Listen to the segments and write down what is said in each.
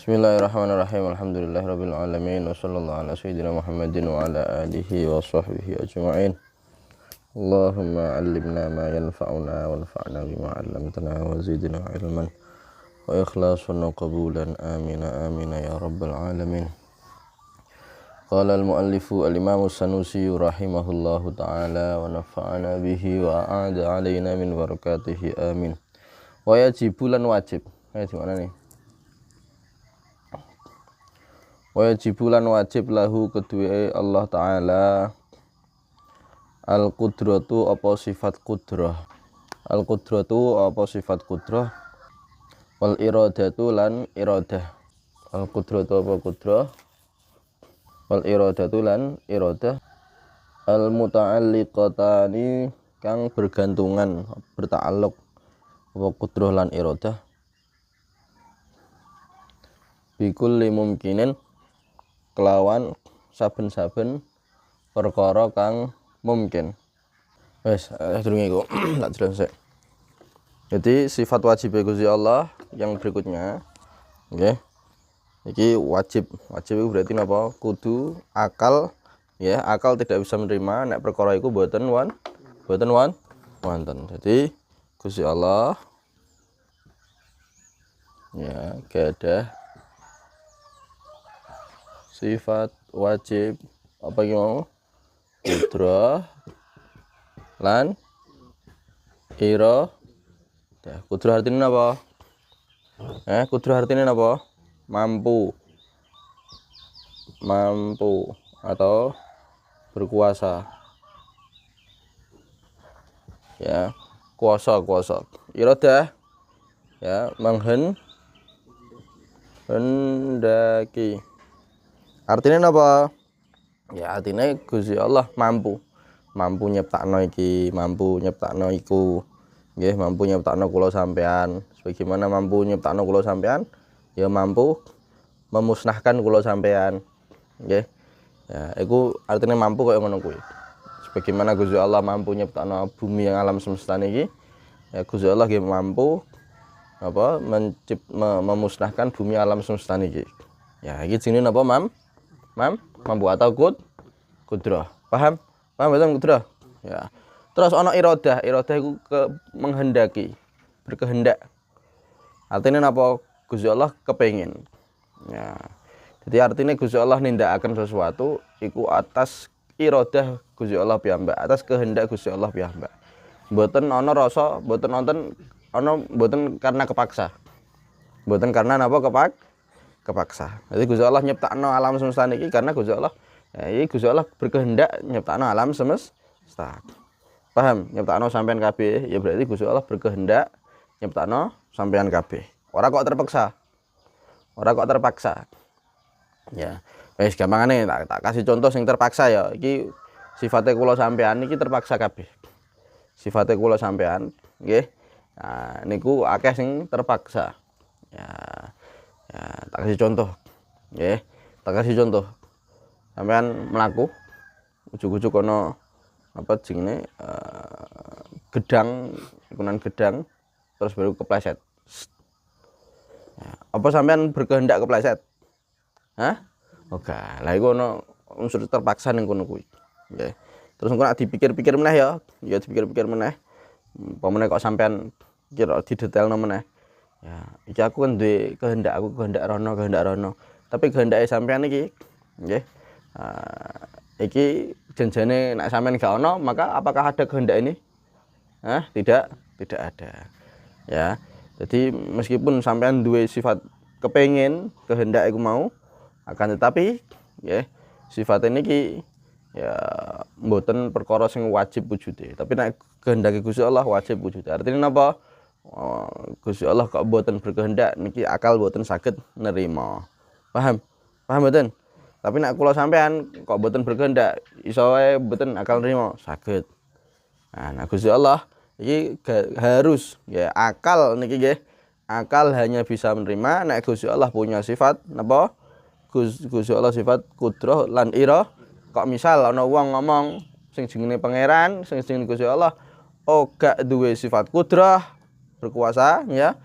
Bismillahirrahmanirrahim. Alhamdulillahirabbil alamin wa sallallahu ala sayyidina Muhammadin wa ala alihi wa sahbihi ajma'in. Allahumma 'allimna ma yanfa'una wanfa'na bima 'allamtana wa zidna ilman wa ikhlasan wa qabulan. Amin amin ya rabbal alamin. Qala al-muallifu al-imam as-Sanusi rahimahullahu ta'ala wa nafa'ana bihi wa a'ada 'alaina min barakatihi amin. Wa yajibu lan wajib. Di mana nih? Wa yajibu lan wajib lahu kedue Allah Ta'ala al-qudratu apa sifat qudrah. Al-qudratu apa sifat qudrah. Wal iradatu lan iradah. Al-qudratu apa qudrah. Wal iradatu lan iradah. Al-muta'alliqatani kang bergantungan berta'alluq apa qudrah lan iradah. Bikulli mumkinin kelawan saben-saben perkara kang mungkin. Wes, durunge iku tak jelas. Jadi sifat wajib Gusti Allah yang berikutnya, nggih. Iki wajib. Wajib itu berarti napa? Kudu akal, ya, akal tidak bisa menerima nek perkara iku mboten wonten. Jadi Gusti Allah ya gadah sifat wajib apa iki mau? Qudrah lan iradah. Qudrah artinya apa? Qudrah artinya apa? Mampu atau berkuasa. Ya, kuasa. Iradah ya menghendaki. Artinya apa? Ya artinya Gusti Allah mampu nyiptakno iki, mampu nyiptakno iku. Nggih, mampu nyiptakno kula sampean. Sebagaimana mampu nyiptakno kula sampean, ya mampu memusnahkan kula sampean. Nggih. Ya, iku artinya mampu kaya ngono kuwi. Sebagaimana Gusti Allah mampu nyiptakno bumi yang alam semesta niki, ya Gusti Allah nggih mampu apa memusnahkan bumi alam semesta niki. Ya, iki jenenge napa, mampu atau qudrah. Paham betul qudrah? Ya. Terus ana iradah iku menghendaki, berkehendak. Artinya napa? Gusti Allah kepengin. Ya. Jadi artinya Gusti Allah nindakaken sesuatu iku atas iradah Gusti Allah piyambak, atas kehendak Gusti Allah piyambak. Mboten ana rasa, mboten karena kepaksa. Mboten karena napa kepaksa. Jadi Gusti Allah nyiptakno alam semesta niki karena Gusti Allah Gusti Allah berkehendak nyiptakno alam semesta. Paham? Nyiptakno sampean kabeh ya berarti Gusti Allah berkehendak nyiptakno sampean kabeh. Ora kok terpaksa. Ya. Wis gampangane tak kasih contoh sing terpaksa ya. Iki sifate kula sampean iki terpaksa kabeh. Sifate kula sampean nggih. Nah, niku akeh sing terpaksa. Ya, tak kasih contoh. Nggih, tak kasih contoh. Sampean mlaku ujug-ujug ana apa jenenge gedang terus baru kepleset. Ya, apa sampean berkehendak kepleset? Oga. Lah iku ana unsur terpaksa ning kono kuwi. Nggih. Terus engko nek dipikir-pikir meneh ya dipikir-pikir meneh. Pamane kok sampean kira didetailno meneh. Ya, iki aku kan duwe kehendak rono. Tapi kehendake sampean iki nggih. Iki janjane nek sampean gak ono, maka apakah ada kehendak ini? Tidak ada. Ya. Jadi meskipun sampean duwe sifat kepengin, kehendak iku mau, akan tetapi nggih, sifat niki ya mboten perkara sing wajib wujude. Tapi nek kehendake Gusti Allah wajib wujude. Artinya napa? Gusti Allah kok mboten berkehendak niki akal mboten saged nerima. Paham mboten? Tapi nek kula sampean kok mboten berkehendak, iso wae mboten akal nerima, saged. Nah, Gusti Allah iki harus ya akal niki nggih. Akal hanya bisa menerima nek Gusti Allah punya sifat napa? Gusti Allah sifat qudrah lan iradah. Kok misal ana wong ngomong sing jenenge pangeran, sing jenenge Gusti Allah, gak duwe sifat qudrah, berkuasa ya.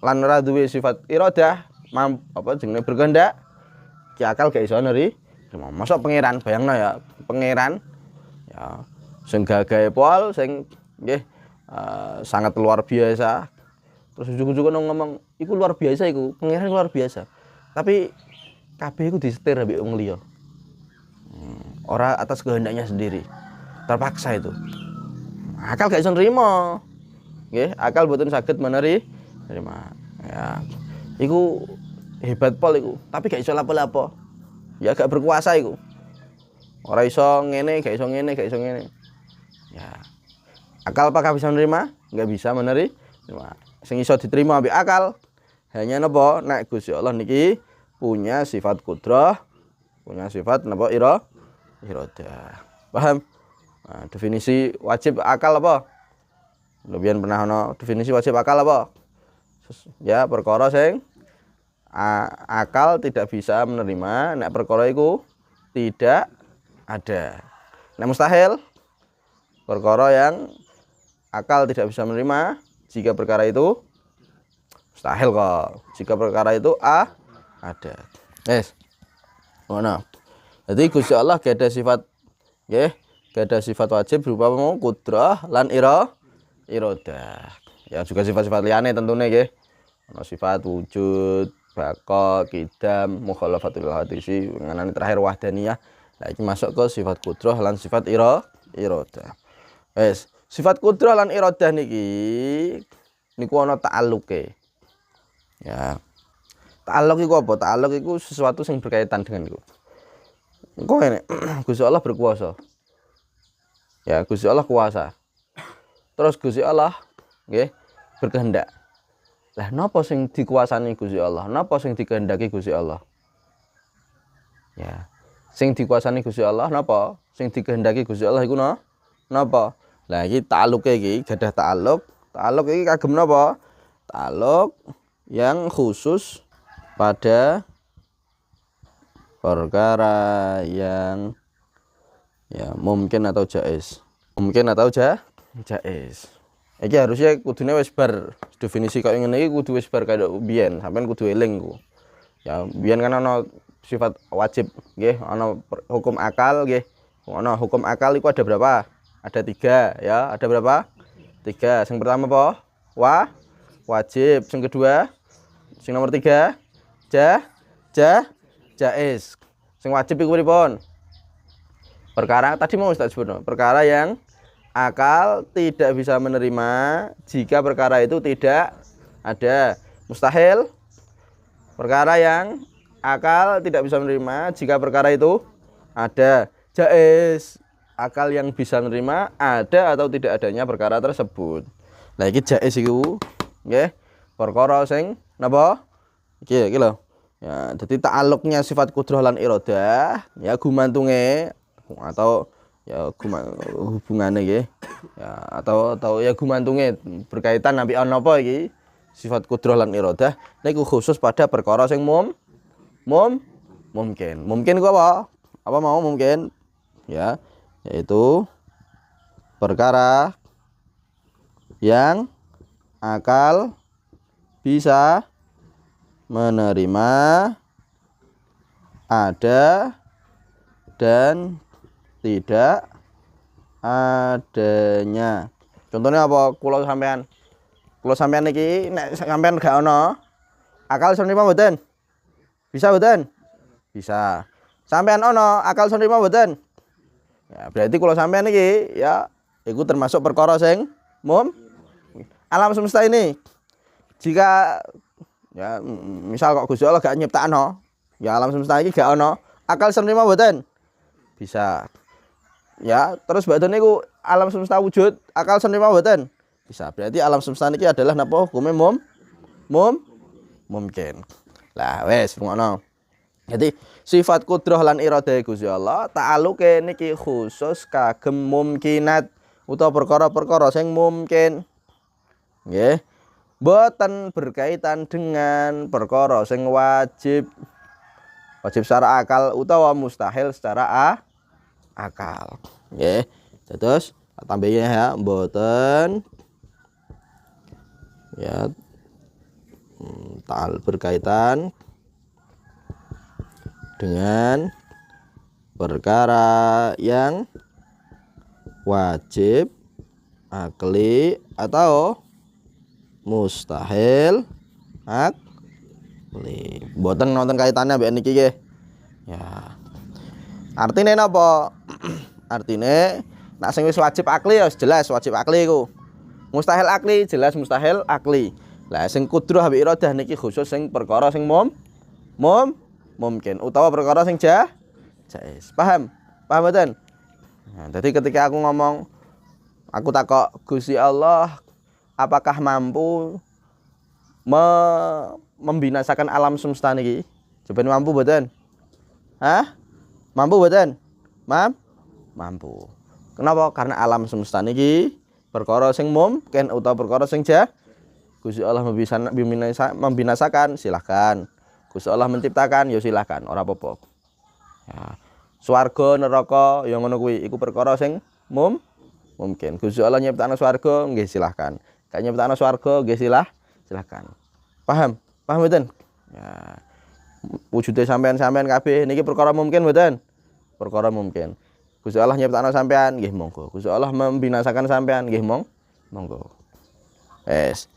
Lan ora duwe sifat iradah, apa jenenge berkehendak ki akal gak iso nerima. Masuk pangeran, bayangno ya, pangeran ya sing gagahe pol sing nggih sangat luar biasa. Terus ujug-ujug ngomong iku luar biasa iku, pangeran luar biasa. Tapi kabeh iku disetir ambek wong liya. Ora atas kehendaknya sendiri. Terpaksa itu. Akal gak iso nrimo. Nggih, akal mboten saged menerima. Ya. Iku hebat pol iku, tapi gak iso lapo-lapo. Ya gak berkuasa iku. Ora iso ngene, gak iso ngene, gak iso ngene. Ya. Akal apakah bisa menerima? Enggak bisa menerima. Sing iso diterima ambek akal hanya napa? Nek Gusti Allah niki punya sifat kudrah, punya sifat napa iradah. Paham? Nah, definisi wajib akal apa? Lebihan pernah ono definisi wajib akal apa? Ya, perkara sing akal tidak bisa menerima, nek perkara iku tidak ada. Nek mustahil, perkara yang akal tidak bisa menerima jika perkara itu mustahil kok. Jika perkara itu ada. Yes. Ngono. Jadi Gusti Allah gak ada sifat nggih, gak ada sifat wajib berupa mau kudrah lan iradah. Ya juga sifat-sifat liyane tentunya nggih. Ono sifat wujud, baqa, qidam, mukhalafatul hadisi, nganane terakhir wahdaniyah. Lah iki masuk ke sifat kudrah lan sifat iradah. Wes, sifat kudrah lan iradah niki niku ana ta'alluke. Ya. Ta'alluq iku apa? Ta'alluq iku sesuatu yang berkaitan dengan iku. Engko ngene, Gusti Allah berkuasa. Ya, Gusti Allah kuasa. Terus Gusti Allah nggih berkehendak. Lah napa sing dikuasani Gusti Allah? Napa sing dikehendaki Gusti Allah? Ya. Sing dikuasani Gusti Allah napa? Sing dikehendaki Gusti Allah iku napa? Lah iki ta'alluke iki gadah ta'alluq. Ta'alluq iki kagem napa? Ta'alluq yang khusus pada perkara yang ya mungkin atau jaiz. Mungkin atau jaiz. Iki harusnya kudune wis bar definisi kaya ngene iki kudu wis bar kaya biyen, sampean kudu eling ku. Ya biyen kan ana sifat wajib nggih, ana hukum akal nggih. Ana hukum akal iku ada berapa? Ada 3 ya, ada berapa? 3. Yang pertama apa? Wajib. Yang kedua, yang nomor 3 jaiz. Sing wajib iku pripun? Perkara tadi mau tak sebutno, perkara yang akal tidak bisa menerima jika perkara itu tidak ada. Mustahil. Perkara yang akal tidak bisa menerima jika perkara itu ada. Jaiz. Akal yang bisa menerima ada atau tidak adanya perkara tersebut. Lah iki jaiz iku nggih, perkara sing napa? Iki lho. Ya, jadi ta'alluqnya sifat kudrah lan iradah ya gumantunge atau ya hubungane nggih. Ya, atau ya gumantunge berkaitan nabi napa iki sifat kudrah lan iradah niku khusus pada perkara sing mungkin. Mungkin ku apa? Apa mau mungkin? Ya, yaitu perkara yang akal bisa menerima ada dan tidak adanya. Contohnya apa? Kula sampean niki nek sampean gak ono akal iso nrimo mboten? Bisa mboten? Bisa. Sampean ono akal iso nrimo mboten? Ya, berarti kula sampean niki ya iku termasuk perkara sing alam semesta ini. Jika ya misal kok Gusti Allah gak nyiptakno, ya alam semesta iki gak ono, akal iso nrimo mboten? Bisa. Ya, terus badan niku alam semesta wujud, akal iso nrimo mboten? Bisa. Berarti alam semesta niki adalah napa hukume mungkin. Lah wis ngono. Jadi sifat kudrah lan iradah Gusti Allah ta'alluke niki khusus kagem mungkinat utawa perkara-perkara sing mungkin. Nggih. Boten berkaitan dengan perkara sing wajib secara akal utawa mustahil secara akal. Nggih. Terus tambahin ya, boten ya berkaitan dengan perkara yang wajib akli atau mustahil akli. Mboten nonton kaitannya mbek niki nggih. Ya. Artine napa? Artine nek sing wis wajib akli ya jelas wajib akli iku. Mustahil akli jelas mustahil akli. Lah sing kudrah ambek iradah niki khusus sing perkara sing mungkin utawa perkara sing jaiz. Paham? Paham mboten? Nah, jadi ketika aku ngomong aku takok Gusti Allah apakah mampu membinasakan alam semesta niki? Coba mampu mboten? Hah? Mampu mboten? Mampu. Kenapa? Karena alam semesta niki perkara sing mungkin utawa perkara sing Gusti Allah membinasakan silahkan. Gusti Allah menciptakan ya silahkan, ora apa-apa. Ya. Swarga neraka ya ngono kuwi iku perkara sing mungkin. Gusti Allah nyiptakno swarga nggih silahkan. Gak nyiptakno swarga nggih silahkan. Paham? Paham mboten? Ya. Wujude sampean-sampean kabeh niki perkara mungkin mboten? Perkara mungkin. Gusti Allah nyiptakno sampean nggih monggo. Gusti Allah membinasakan sampean nggih monggo. Wes.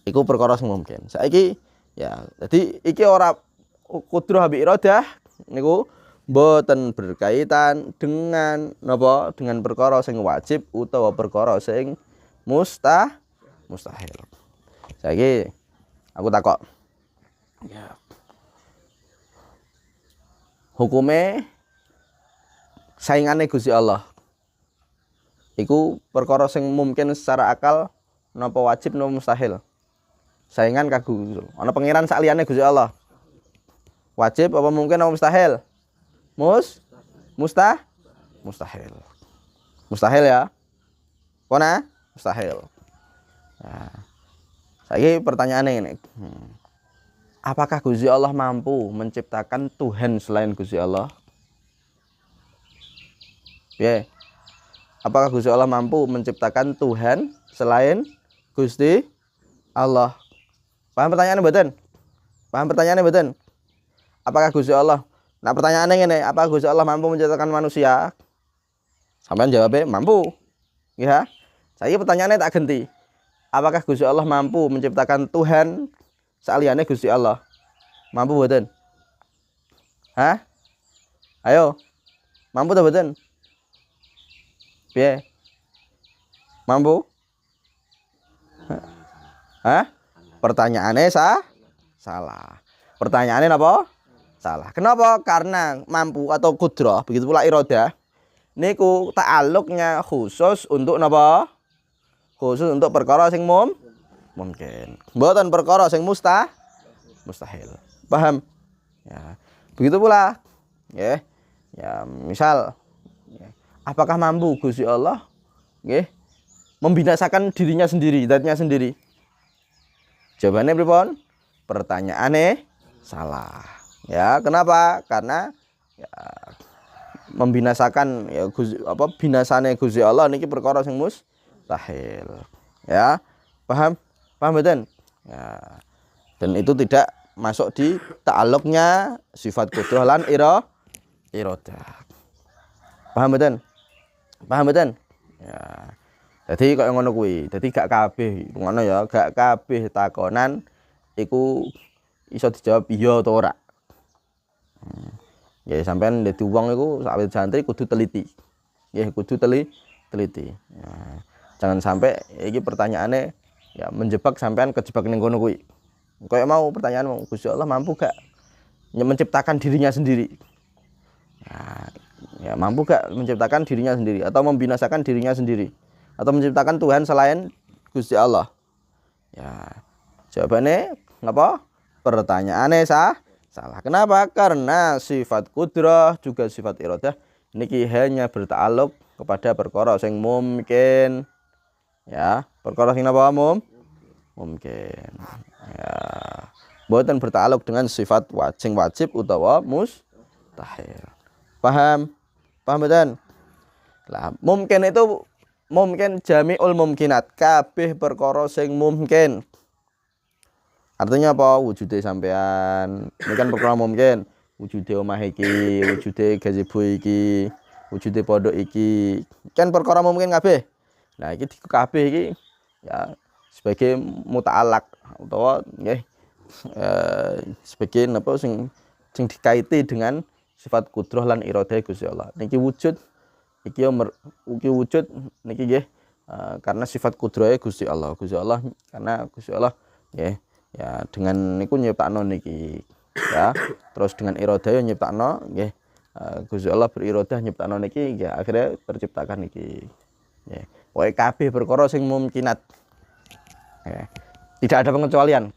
Iku perkara sing mungkin. Saiki ya, jadi iki ora kudrah ambek iradah niku mboten berkaitan dengan napa? Dengan perkara sing wajib utawa perkara sing mustahil. Saiki aku takok. Ya. Hukume saingane Gusti Allah. Iku perkara sing mungkin secara akal napa wajib napa mustahil? Saingan kanggo ana pangeran sak liyane Gusti Allah. Wajib apa mungkin apa mustahil? Mustahil. Mustahil ya. Kona? Mustahil. Nah. Saiki pertanyaane ngene. Apakah Gusti Allah mampu menciptakan Tuhan selain Gusti Allah? Piye? Apakah Gusti Allah mampu menciptakan Tuhan selain Gusti Allah? Paham pertanyaannya mboten? Paham pertanyaannya mboten? Apakah Gusti Allah? Nah pertanyaannya ngene, apakah Gusti Allah mampu menciptakan manusia? Sampeyan jawabnya mampu. Ya. Saya pertanyaannya tak ganti. Apakah Gusti Allah mampu menciptakan Tuhan saliyane Gusti Allah? Mampu mboten? Hah? Ayo. Mampu ta mboten? Piye? Mampu? Hah? Pertanyaannya salah. Pertanyaannya apa? Salah. Kenapa? Karena mampu atau kudrah, begitu pula iradah. Niku ta'alluqnya khusus untuk napa? Khusus untuk perkara sing mungkin. Mboten perkara sing mustahil. Paham? Ya. Begitu pula. Ya. Ya, misal ya. Apakah mampu Gusti Allah nggih membinasakan dirinya sendiri, zatnya sendiri? Jawabannya pripun? Pertanyaannya salah. Ya, kenapa? Karena ya, membinasakan ya binasane Gusti Allah niki perkara sing mustahil. Ya. Paham? Paham mboten? Ya. Dan itu tidak masuk di ta'alluqnya sifat qudrah lan iradah. Paham mboten? Paham mboten? Ya. Jadi kok ngono kuwi. Dadi gak kabeh ngono ya, gak kabeh takonan iku iso dijawab iya atau ora. Ya sampean dadi wong iku sak santri kudu teliti. Nggih kudu teliti. Ya, jangan sampai iki pertanyaannya ya menjebak sampean kejebak ning kono kuwi. Kayak mau pertanyaan Gusti Allah mampu gak menciptakan dirinya sendiri? Ya mampu gak menciptakan dirinya sendiri atau membinasakan dirinya sendiri? Atau menciptakan Tuhan selain Gusti Allah? Ya, jawabannya ngapa? Pertanyaannya salah. Kenapa? Karena sifat kudrah juga sifat iradah niki hanya berta'alluq kepada perkara sing mungkin. Ya, perkara sing napa mungkin. Ya, boten berta'alluq dengan sifat wajib utawa mustahil. Paham? Paham mboten? Lah, mungkin itu mungkin jami'ul mumkinat, kabeh perkara sing mungkin. Artinya apa? Wujude sampean. Ini kan perkara mungkin. Wujude omah iki, wujude gazebo iki, wujude pondok iki. Kan perkara mungkin kabeh. Nah, iki kabeh iki ya sebagai muta'alaq utawa nggih sebagai napa sing dikaiti dengan sifat kudrah lan iradah Gusti Allah. Niki wujud iki wujud niki nggih karena sifat kudrahe Gusti Allah. Gusti Allah karena Gusti Allah nggih ya dengan niku nyiptakno niki ya. Terus dengan iradah yo nyiptakno nggih Gusti Allah beriradah nyiptakno niki ya akhirnya terciptakan niki. Nggih. Pokoke kabeh perkara sing mungkinat. Ya. Tidak ada pengecualian.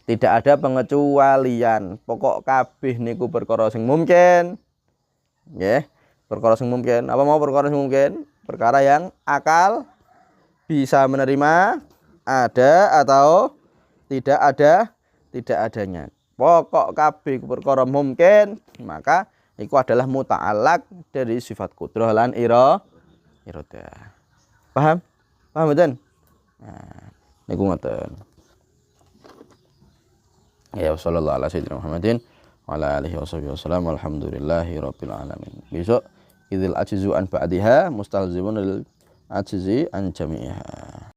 Tidak ada pengecualian. Pokok kabeh niku perkara sing mungkin. Nggih. Perkara sing mungkin. Apa mau perkara sing mungkin? Perkara yang akal bisa menerima, ada atau tidak adanya. Pokok kabeh perkara mungkin, maka iku adalah muta'allaq dari sifat qudrah lan iradah. Paham? Paham mboten? Nah, niku ngoten. Ya sallallahu ala sayyidina Muhammadin wa ala alihi washabihi wasallam walhamdulillahi rabbil alamin. Besok idzil ajzu an ba'diha mustalzimun lil ajzi an jami'iha.